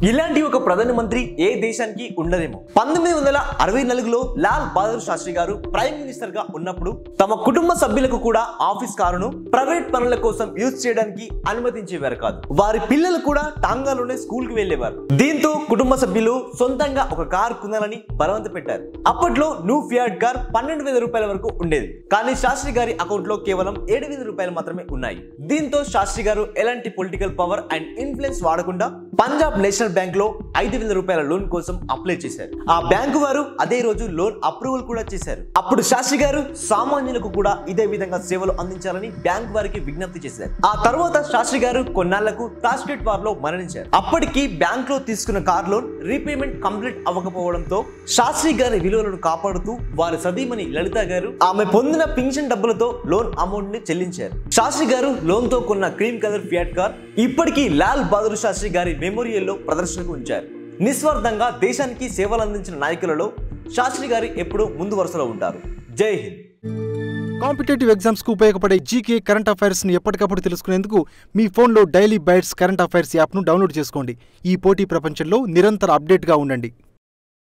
ఇలాంటి ఒక ప్రధానమంత్రి ఏ దేశానికి ఉండదేమో. 1964లో లాల్ బహదూర్ శాస్త్రి గారు ప్రైమ్ మినిస్టర్ గా ఉన్నప్పుడు తమ కుటుంబ సభ్యులకు కూడా ఆఫీస్ కారును ప్రైవేట్ పనుల కోసం యూజ్ చేయడానికి అనుమతించేవారు కాదు. వారి పిల్లలు కూడా టాంగాలోనే స్కూల్ కి వెళ్లేవారు. దీంతో కుటుంబ సభ్యులు సొంతంగా ఒక కారు కొనాలని బలవంత పెట్టారు. అప్పట్లో న్యూ ఫియాట్ కార్ 12,000 రూపాయల వరకు ఉండేది. కానీ శాస్త్రి గారి అకౌంట్ లో కేవలం 7,000 రూపాయలు మాత్రమే ఉన్నాయి. దీంతో శాస్త్రి గారు ఎలాంటి పొలిటికల్ పవర్ అండ్ ఇన్ఫ్లుయెన్స్ వాడకుండా పంజాబ్ నేషనల్ బ్యాంక్ లో 5,000 రూపాయల లోన్ కోసం అప్లై చేశారు. ఆ బ్యాంకు వారు అదే రోజు లోన్ అప్రూవల్ కూడా చేశారు. అప్పుడు శాస్త్రి గారు సామాన్యులకు కూడా ఇదే విధంగా సేవలు అందించాలని బ్యాంక్ వారికి విజ్ఞప్తి చేశారు. ఆ తర్వాత శాస్త్రి గారు కొన్నాళ్లకు తాష్కెంట్ వార్ లో మరణించారు. అప్పటికి బ్యాంక్ లో తీసుకున్న కార్ లోన్ రీపేమెంట్ కంప్లీట్ అవ్వకపోవడంతో శాస్త్రి గారి విలువలను కాపాడుతూ వారి సతీమణి లలిత గారు ఆమె పొందిన పింఛన్ డబ్బులతో లోన్ అమౌంట్ ని చెల్లించారు. శాస్త్రి గారు లోన్ తో కొన్న క్రీమ్ కలర్ ఫియాట్ కార్ ఇప్పటికీ లాల్ బహదూర్ శాస్త్రి గారి మెమోరియల్ లో ప్రదర్శనకు ఉంచారు. నిస్వార్థంగా దేశానికి సేవలు అందించిన నాయకులలో శాస్త్రి గారి ఎప్పుడూ ముందు వరుసలో ఉంటారు. జై హింద్. కాంపిటేటివ్ ఎగ్జామ్స్ కు ఉపయోగపడే జీకే కరెంట్ అఫైర్స్ ని ఎప్పటికప్పుడు తెలుసుకునేందుకు మీ ఫోన్లో daily bytes current affairs app ను డౌన్లోడ్ చేసుకోండి. ఈ పోటీ ప్రపంచంలో నిరంతర అప్డేట్ గా ఉండండి.